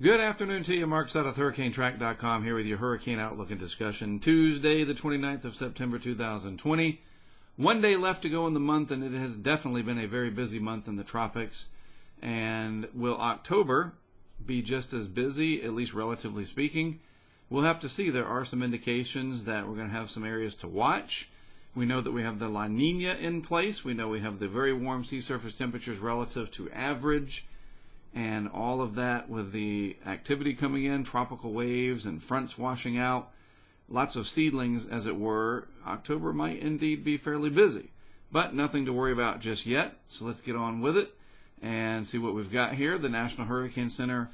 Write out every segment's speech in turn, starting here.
Good afternoon to you. Mark Sutton, HurricaneTrack.com here with your Hurricane Outlook and discussion. Tuesday, the 29th of September, 2020. One day left to go in the month, and it has definitely been a very busy month in the tropics. And will October be just as busy, at least relatively speaking? We'll have to see. There are some indications that we're going to have some areas to watch. We know that we have the La Nina in place. We know we have the very warm sea surface temperatures relative to average. And all of that with the activity coming in, tropical waves and fronts washing out, lots of seedlings, as it were. October might indeed be fairly busy, but nothing to worry about just yet. So let's get on with it and see what we've got here. The National Hurricane Center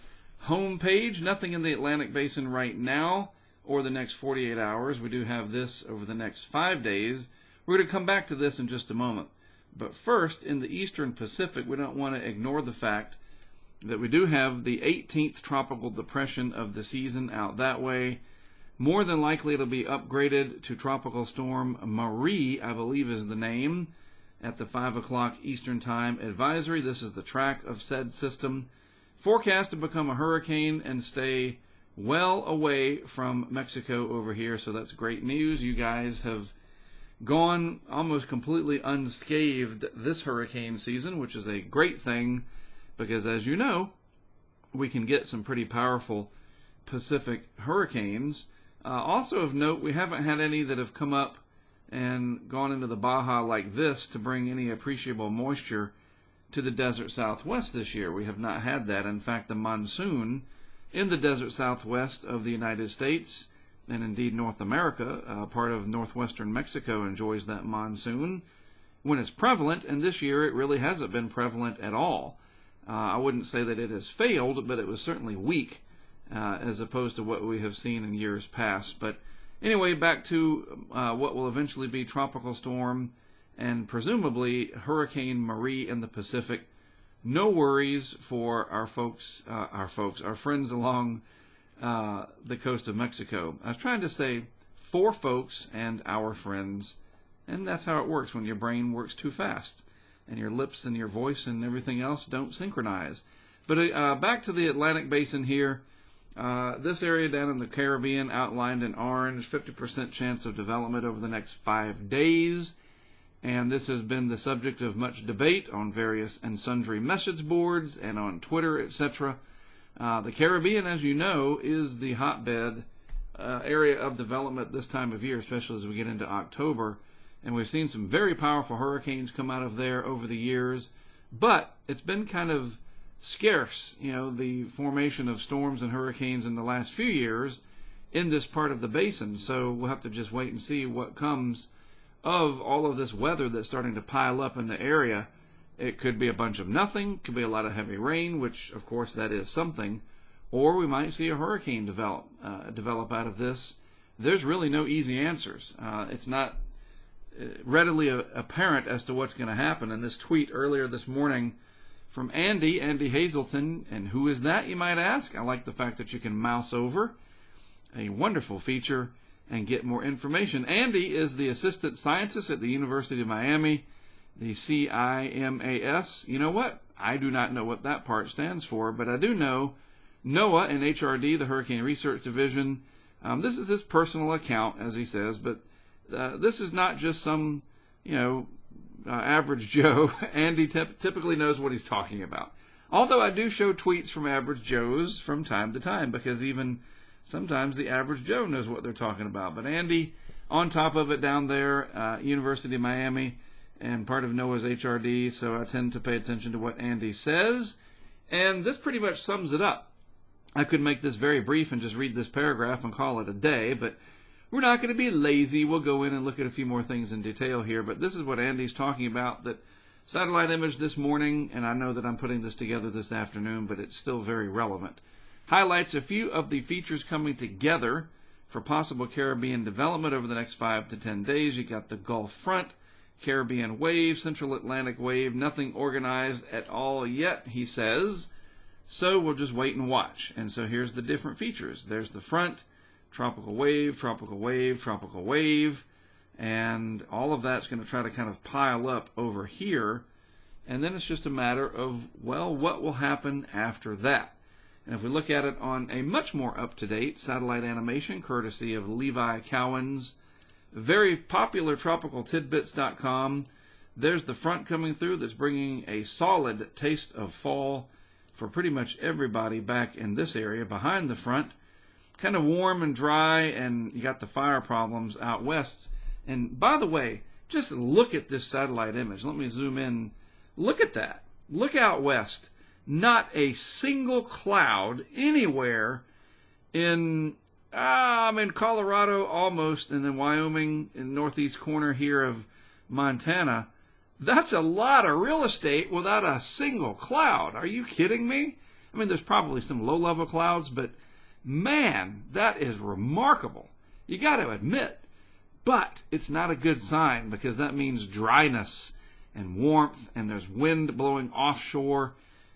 homepage. Nothing in the Atlantic Basin right now or the next 48 hours. We do have this over the next 5 days. We're going to come back to this in just a moment. But first, in the Eastern Pacific, we don't want to ignore the fact that we do have the 18th tropical depression of the season out that way. More than likely it'll be upgraded to Tropical Storm Marie, I believe is the name, at the 5 o'clock Eastern Time advisory. This is the track of said system. Forecast to become a hurricane and stay well away from Mexico over here, so that's great news. You guys have gone almost completely unscathed this hurricane season, which is a great thing, because as you know, we can get some pretty powerful Pacific hurricanes. Also of note, we haven't had any that have come up and gone into the Baja like this to bring any appreciable moisture to the desert southwest this year. We have not had that. In fact, the monsoon in the desert southwest of the United States, and indeed North America, part of northwestern Mexico enjoys that monsoon when it's prevalent, and this year it really hasn't been prevalent at all. I wouldn't say that it has failed, but it was certainly weak as opposed to what we have seen in years past. But anyway, back to what will eventually be Tropical Storm and presumably Hurricane Marie in the Pacific. No worries for our friends along the coast of Mexico. I was trying to say for folks and our friends, and that's how it works when your brain works too fast and your lips and your voice and everything else don't synchronize. But back to the Atlantic Basin here. This area down in the Caribbean outlined in orange, 50% chance of development over the next 5 days. And this has been the subject of much debate on various and sundry message boards and on Twitter, etc. The Caribbean, as you know, is the hotbed area of development this time of year, especially as we get into October. And we've seen some very powerful hurricanes come out of there over the years. But it's been kind of scarce, the formation of storms and hurricanes in the last few years in this part of the basin. So we'll have to just wait and see what comes of all of this weather that's starting to pile up in the area. It could be a bunch of nothing, could be a lot of heavy rain, which of course that is something, or we might see a hurricane develop out of this. There's really no easy answers. It's not readily apparent as to what's going to happen. And this tweet earlier this morning from Andy Hazelton, and who is that, you might ask? I like the fact that you can mouse over, a wonderful feature, and get more information. Andy is the assistant scientist at the University of Miami, the CIMAS. You know what? I do not know what that part stands for, but I do know NOAA and HRD, the Hurricane Research Division. This is his personal account, as he says, but this is not just some, average Joe. Andy typically knows what he's talking about. Although I do show tweets from average Joes from time to time, because even sometimes the average Joe knows what they're talking about. But Andy, on top of it down there, University of Miami, and part of NOAA's HRD, so I tend to pay attention to what Andy says. And this pretty much sums it up. I could make this very brief and just read this paragraph and call it a day, but we're not going to be lazy. We'll go in and look at a few more things in detail here. But this is what Andy's talking about, that satellite image this morning, and I know that I'm putting this together this afternoon, but it's still very relevant. Highlights a few of the features coming together for possible Caribbean development over the next 5 to 10 days. You got the Gulf front, Caribbean wave, Central Atlantic wave, nothing organized at all yet, he says. So we'll just wait and watch. And so here's the different features. There's the front, tropical wave, tropical wave, tropical wave, and all of that's going to try to kind of pile up over here. And then it's just a matter of, well, what will happen after that? And if we look at it on a much more up-to-date satellite animation, courtesy of Levi Cowan's very popular tropicaltidbits.com, there's the front coming through that's bringing a solid taste of fall for pretty much everybody back in this area behind the front. Kind of warm and dry, and you got the fire problems out west. And by the way, just look at this satellite image. Let me zoom in. Look at that. Look out west. Not a single cloud anywhere in Colorado almost, and then Wyoming in the northeast corner here of Montana. That's a lot of real estate without a single cloud. Are you kidding me? I mean, there's probably some low-level clouds, but man, that is remarkable. You got to admit. But it's not a good sign, because that means dryness and warmth, and there's wind blowing offshore,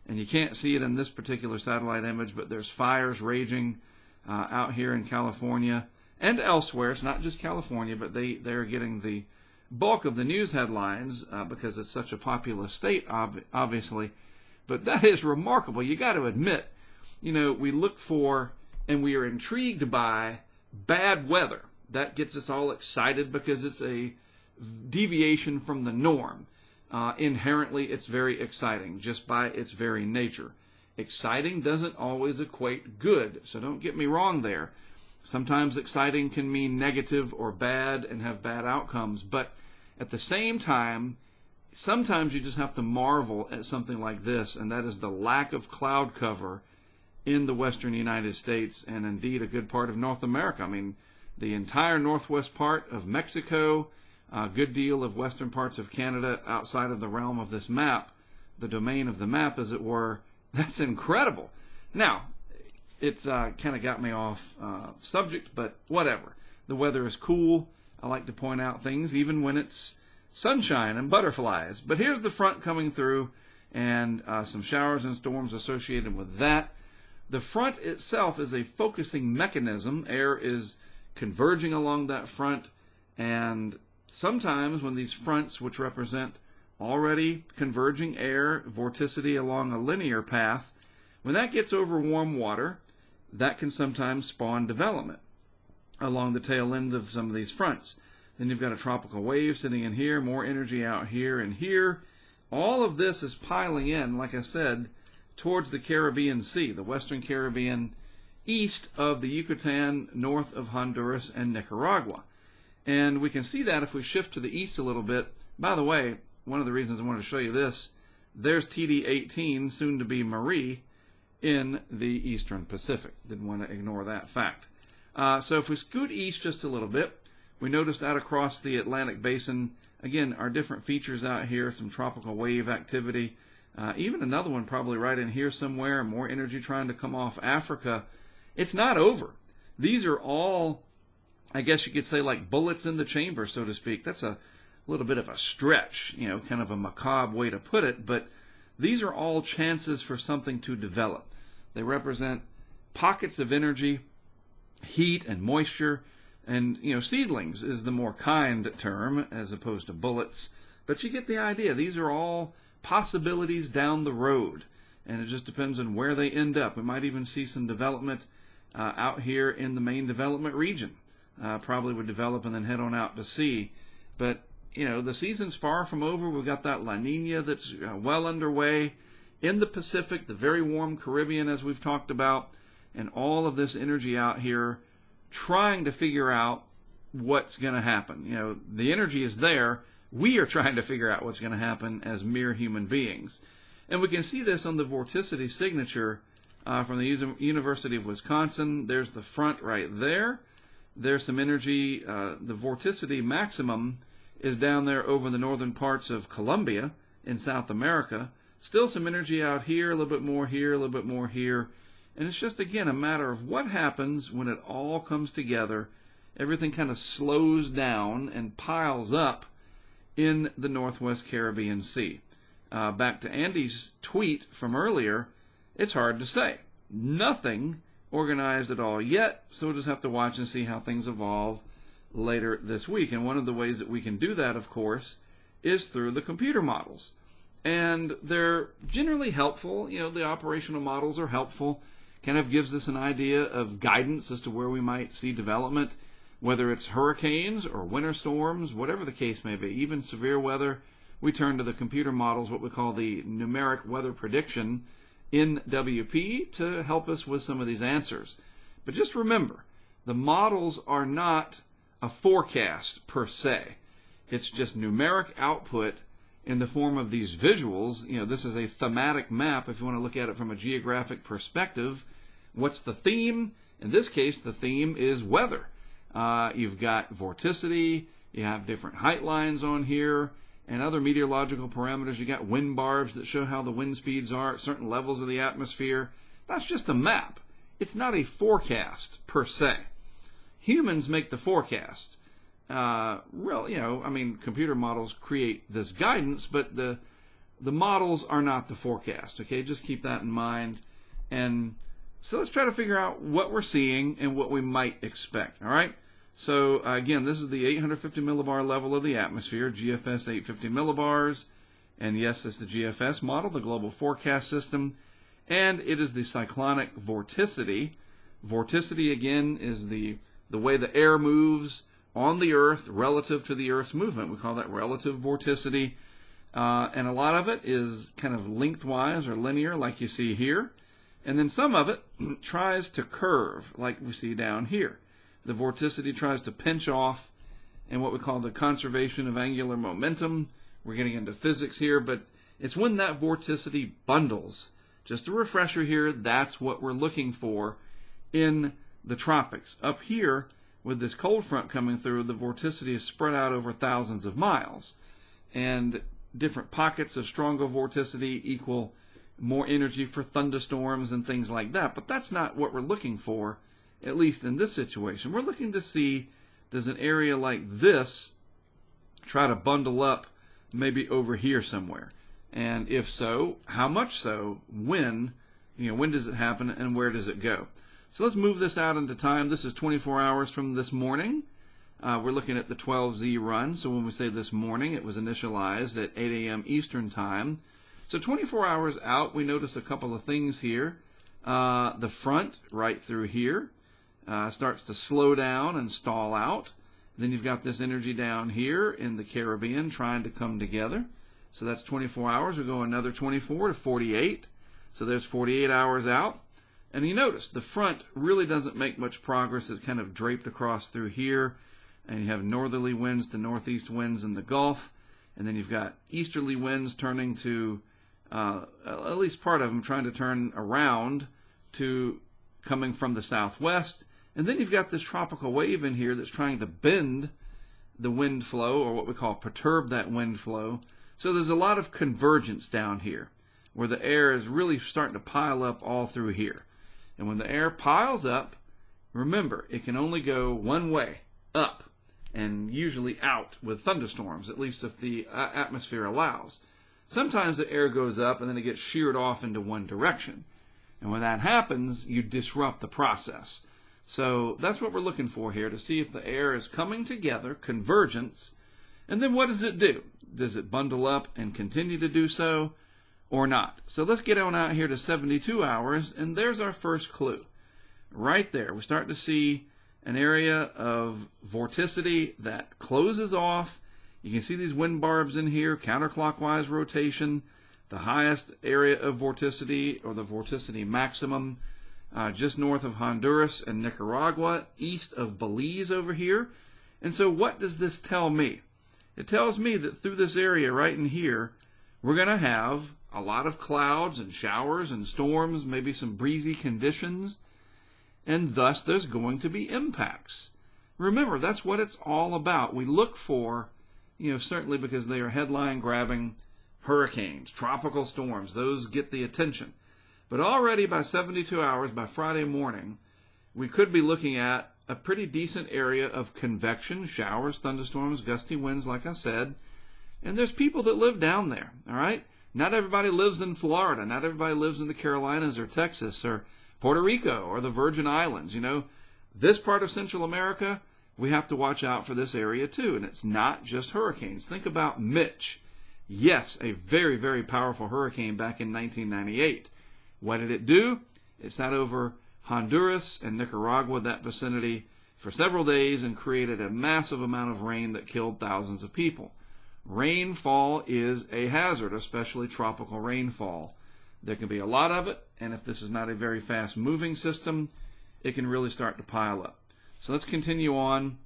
and you can't see it in this particular satellite image, but there's fires raging out here in California and elsewhere. It's not just California, but they're getting the bulk of the news headlines because it's such a populous state, obviously. But that is remarkable. You got to admit, we look for and we are intrigued by bad weather. That gets us all excited because it's a deviation from the norm. Inherently, it's very exciting just by its very nature. Exciting doesn't always equate good, so don't get me wrong there. Sometimes exciting can mean negative or bad and have bad outcomes, but at the same time, sometimes you just have to marvel at something like this, and that is the lack of cloud cover in the western United States and indeed a good part of North America. I mean, the entire northwest part of Mexico, a good deal of western parts of Canada outside of the realm of this map, the domain of the map, as it were. That's incredible. Now, it's kind of got me off subject, but whatever. The weather is cool. I like to point out things even when it's sunshine and butterflies. But here's the front coming through, and some showers and storms associated with that. The front itself is a focusing mechanism. Air is converging along that front, and sometimes when these fronts, which represent already converging air, vorticity along a linear path, when that gets over warm water, that can sometimes spawn development along the tail end of some of these fronts. Then you've got a tropical wave sitting in here, more energy out here and here. All of this is piling in, like I said, towards the Caribbean Sea, the Western Caribbean, east of the Yucatan, north of Honduras and Nicaragua. And we can see that if we shift to the east a little bit. By the way, one of the reasons I wanted to show you this, there's TD-18, soon to be Marie, in the eastern Pacific. Didn't want to ignore that fact. So if we scoot east just a little bit, we noticed out across the Atlantic Basin, again, our different features out here, some tropical wave activity, even another one probably right in here somewhere, more energy trying to come off Africa. It's not over. These are all, I guess you could say, like bullets in the chamber, so to speak. That's a little bit of a stretch, kind of a macabre way to put it, but these are all chances for something to develop. They represent pockets of energy, heat and moisture, and seedlings is the more kind term as opposed to bullets, but you get the idea. These are all possibilities down the road, and it just depends on where they end up. We might even see some development out here in the main development region. Probably would develop and then head on out to sea, but the season's far from over. We've got that La Nina that's well underway in the Pacific, the very warm Caribbean, as we've talked about, and all of this energy out here trying to figure out what's going to happen. The energy is there. We are trying to figure out what's going to happen as mere human beings. And we can see this on the vorticity signature from the University of Wisconsin. There's the front right there. There's some energy. The vorticity maximum is down there over the northern parts of Colombia in South America. Still some energy out here, a little bit more here, a little bit more here. And it's just, again, a matter of what happens when it all comes together. Everything kind of slows down and piles up in the Northwest Caribbean Sea. Back to Andy's tweet from earlier, it's hard to say. Nothing organized at all yet, so we'll just have to watch and see how things evolve later this week. And one of the ways that we can do that, of course, is through the computer models. And they're generally helpful. The operational models are helpful kind of gives us an idea of guidance as to where we might see development, whether it's hurricanes or winter storms, whatever the case may be, even severe weather. We turn to the computer models, what we call the numeric weather prediction, NWP, to help us with some of these answers. But just remember, the models are not a forecast per se. It's just numeric output in the form of these visuals. This is a thematic map if you want to look at it from a geographic perspective. What's the theme? In this case, the theme is weather. You've got vorticity, you have different height lines on here, and other meteorological parameters. You got wind barbs that show how the wind speeds are at certain levels of the atmosphere. That's just a map. It's not a forecast per se. Humans make the forecast. Computer models create this guidance, but the models are not the forecast. Okay, just keep that in mind. And so let's try to figure out what we're seeing and what we might expect. All right. So again, this is the 850 millibar level of the atmosphere, GFS 850 millibars. And yes, it's the GFS model, the global forecast system. And it is the cyclonic vorticity. Vorticity, again, is the way the air moves on the Earth relative to the Earth's movement. We call that relative vorticity. And a lot of it is kind of lengthwise or linear, like you see here. And then some of it tries to curve, like we see down here. The vorticity tries to pinch off, and what we call the conservation of angular momentum. We're getting into physics here, but it's when that vorticity bundles. Just a refresher here, that's what we're looking for in the tropics. Up here, with this cold front coming through, the vorticity is spread out over thousands of miles. And different pockets of stronger vorticity equal more energy for thunderstorms and things like that. But that's not what we're looking for, at least in this situation. We're looking to see, does an area like this try to bundle up maybe over here somewhere? And if so, how much so? When does it happen and where does it go? So let's move this out into time. This is 24 hours from this morning. We're looking at the 12Z run. So when we say this morning, it was initialized at 8 a.m. Eastern time. So 24 hours out, we notice a couple of things here. The front right through here starts to slow down and stall out. Then you've got this energy down here in the Caribbean trying to come together. So that's 24 hours. We go another 24 to 48. So there's 48 hours out. And you notice the front really doesn't make much progress. It's kind of draped across through here. And you have northerly winds to northeast winds in the Gulf. And then you've got easterly winds turning to, at least part of them trying to turn around to coming from the southwest. And then you've got this tropical wave in here that's trying to bend the wind flow, or what we call perturb that wind flow. So there's a lot of convergence down here where the air is really starting to pile up all through here. And when the air piles up, remember, it can only go one way, up, and usually out with thunderstorms, at least if the atmosphere allows. Sometimes the air goes up and then it gets sheared off into one direction. And when that happens, you disrupt the process. So that's what we're looking for here, to see if the air is coming together, convergence, and then what does it do? Does it bundle up and continue to do so or not? So let's get on out here to 72 hours, and there's our first clue. Right there, we're starting to see an area of vorticity that closes off. You can see these wind barbs in here, counterclockwise rotation, the highest area of vorticity, or the vorticity maximum, just north of Honduras and Nicaragua, east of Belize over here. And so what does this tell me? It tells me that through this area right in here, we're going to have a lot of clouds and showers and storms, maybe some breezy conditions, and thus there's going to be impacts. Remember, that's what it's all about. We look for, certainly because they are headline-grabbing hurricanes, tropical storms. Those get the attention. But already by 72 hours, by Friday morning, we could be looking at a pretty decent area of convection, showers, thunderstorms, gusty winds, like I said. And there's people that live down there, all right? Not everybody lives in Florida. Not everybody lives in the Carolinas or Texas or Puerto Rico or the Virgin Islands. This part of Central America, we have to watch out for this area too. And it's not just hurricanes. Think about Mitch. Yes, a very, very powerful hurricane back in 1998. What did it do? It sat over Honduras and Nicaragua, that vicinity, for several days and created a massive amount of rain that killed thousands of people. Rainfall is a hazard, especially tropical rainfall. There can be a lot of it, and if this is not a very fast-moving system, it can really start to pile up. So let's continue on.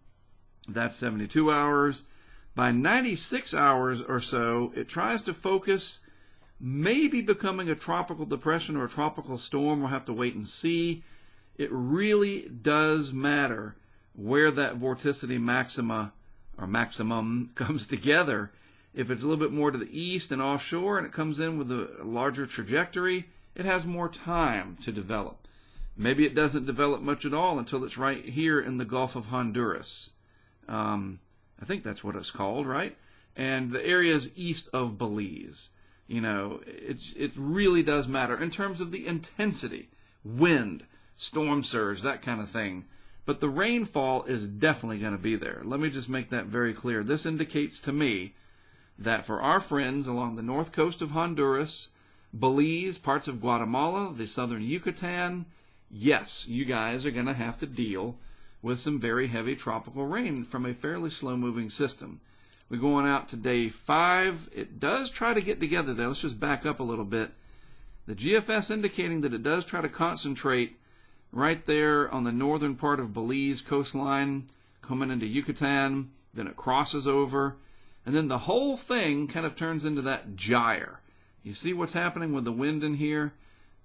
That's 72 hours. By 96 hours or so, it tries to focus, maybe becoming a tropical depression or a tropical storm. We'll have to wait and see. It really does matter where that vorticity maxima or maximum comes together. If it's a little bit more to the east and offshore and it comes in with a larger trajectory, it has more time to develop. Maybe it doesn't develop much at all until it's right here in the Gulf of Honduras. I think that's what it's called, right? And the areas east of Belize. You know, it really does matter in terms of the intensity, wind, storm surge, that kind of thing. But the rainfall is definitely going to be there. Let me just make that very clear. This indicates to me that for our friends along the north coast of Honduras, Belize, parts of Guatemala, the southern Yucatan, yes, you guys are going to have to deal with some very heavy tropical rain from a fairly slow-moving system. We're going out to day 5. It does try to get together there. Let's just back up a little bit. The GFS indicating that it does try to concentrate right there on the northern part of Belize coastline, coming into Yucatan, then it crosses over, and then the whole thing kind of turns into that gyre. You see what's happening with the wind in here?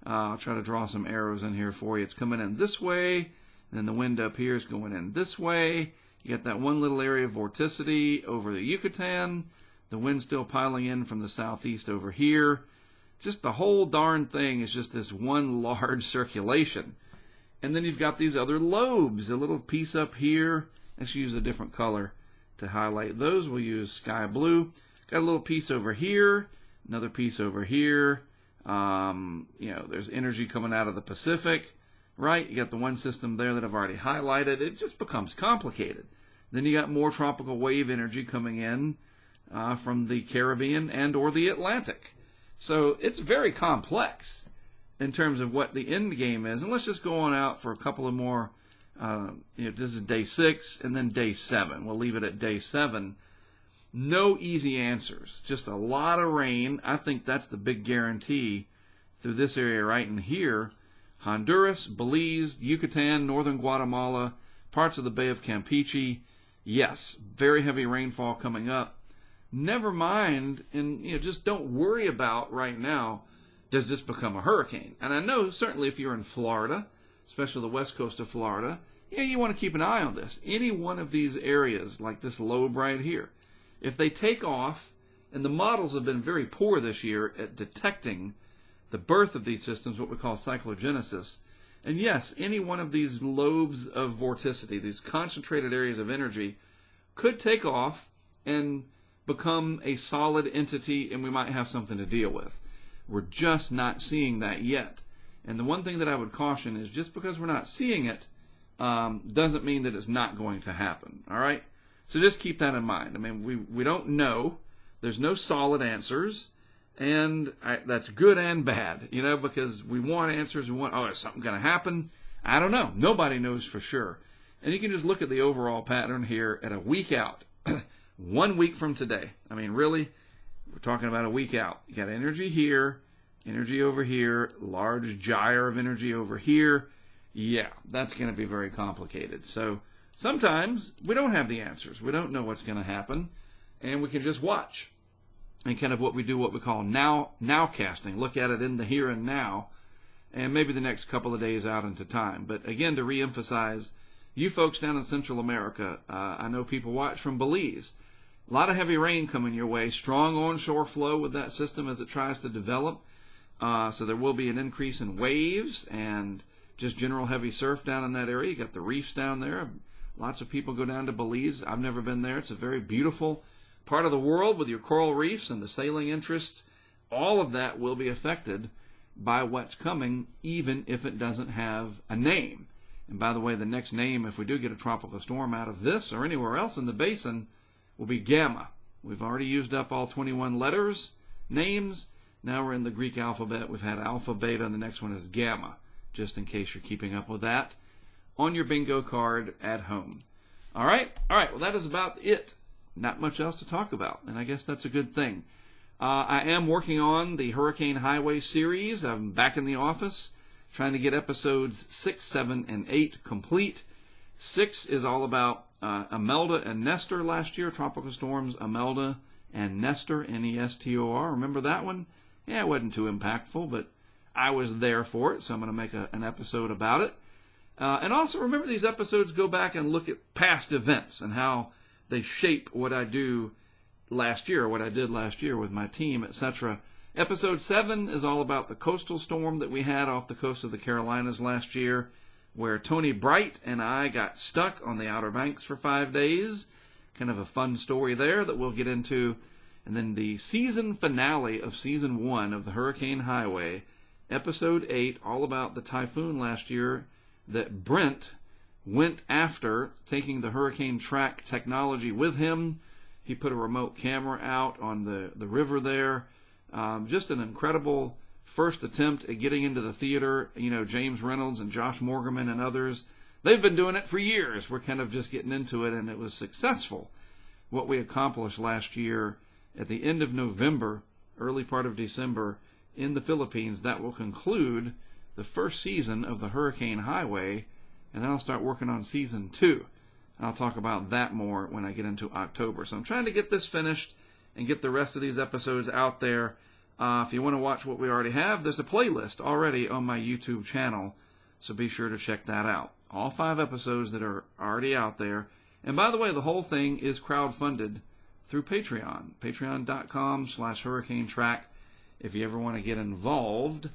I'll try to draw some arrows in here for you. It's coming in this way, and then the wind up here is going in this way. You got that one little area of vorticity over the Yucatan. The wind still piling in from the southeast over here. Just the whole darn thing is just this one large circulation. And then you've got these other lobes, a little piece up here. Let's use a different color to highlight those. We'll use sky blue. Got a little piece over here, another piece over here. There's energy coming out of the Pacific, right? You got the one system there that I've already highlighted. It just becomes complicated. Then you got more tropical wave energy coming in from the Caribbean and or the Atlantic. So it's very complex in terms of what the end game is. And let's just go on out for a couple of more. This is day 6 and then day 7. We'll leave it at day 7. No easy answers. Just a lot of rain. I think that's the big guarantee through this area right in here. Honduras, Belize, Yucatan, northern Guatemala, parts of the Bay of Campeche. Yes, very heavy rainfall coming up. Never mind, and just don't worry about right now, does this become a hurricane? And I know certainly if you're in Florida, especially the west coast of Florida, you want to keep an eye on this. Any one of these areas, like this lobe right here, if they take off, and the models have been very poor this year at detecting the birth of these systems, what we call cyclogenesis. And yes, any one of these lobes of vorticity, these concentrated areas of energy, could take off and become a solid entity, and we might have something to deal with. We're just not seeing that yet. And the one thing that I would caution is just because we're not seeing it doesn't mean that it's not going to happen. All right? So just keep that in mind. I mean, we don't know. There's no solid answers. And that's good and bad, because we want answers. We want, is something going to happen? I don't know. Nobody knows for sure. And you can just look at the overall pattern here at a week out. 1 week from today. I mean, really, we're talking about a week out. You got energy here, energy over here, large gyre of energy over here. Yeah, that's going to be very complicated. So sometimes we don't have the answers. We don't know what's going to happen, and we can just watch. And kind of what we call nowcasting. Look at it in the here and now, and maybe the next couple of days out into time. But again, to reemphasize, you folks down in Central America, I know people watch from Belize. A lot of heavy rain coming your way, strong onshore flow with that system as it tries to develop. So there will be an increase in waves and just general heavy surf down in that area. You got the reefs down there. Lots of people go down to Belize. I've never been there. It's a very beautiful part of the world with your coral reefs and the sailing interests. All of that will be affected by what's coming, even if it doesn't have a name. And by the way, the next name, if we do get a tropical storm out of this or anywhere else in the basin, will be Gamma. We've already used up all 21 names. Now we're in the Greek alphabet. We've had Alpha, Beta, and the next one is Gamma. just in case you're keeping up with that, on your bingo card at home. All right? All right, well, that is about it. Not much else to talk about, and I guess that's a good thing. I am working on the Hurricane Highway series. I'm back in the office trying to get episodes 6, 7, and 8 complete. 6 is all about Imelda and Nestor last year, tropical storms Imelda and Nestor, Nestor. Remember that one? Yeah, it wasn't too impactful, but I was there for it, so I'm going to make an episode about it. And also remember, these episodes go back and look at past events and how they shape what I do last year, what I did last year with my team, etc. Episode 7 is all about the coastal storm that we had off the coast of the Carolinas last year, where Tony Bright and I got stuck on the Outer Banks for 5 days. Kind of a fun story there that we'll get into. And then the season finale of Season 1 of the Hurricane Highway, Episode 8, all about the typhoon last year that Brent went after, taking the HurricaneTrack technology with him. He put a remote camera out on the river there. Just an incredible first attempt at getting into the theater. You know, James Reynolds and Josh Morgerman and others, they've been doing it for years. We're kind of just getting into it, and it was successful. What we accomplished last year at the end of November, early part of December, in the Philippines, that will conclude the first season of the Hurricane Highway, and then I'll start working on Season 2. I'll talk about that more when I get into October. So I'm trying to get this finished and get the rest of these episodes out there. If you want to watch what we already have, there's a playlist already on my YouTube channel, so be sure to check that out. All 5 episodes that are already out there. And by the way, the whole thing is crowdfunded through Patreon, patreon.com/HurricaneTrack. If you ever want to get involved,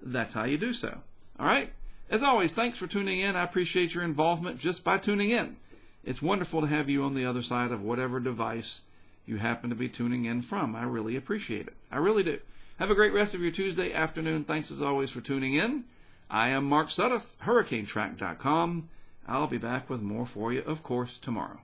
that's how you do so. All right? As always, thanks for tuning in. I appreciate your involvement just by tuning in. It's wonderful to have you on the other side of whatever device you happen to be tuning in from. I really appreciate it. I really do. Have a great rest of your Tuesday afternoon. Thanks as always for tuning in. I am Mark Sudduth, HurricaneTrack.com. I'll be back with more for you, of course, tomorrow.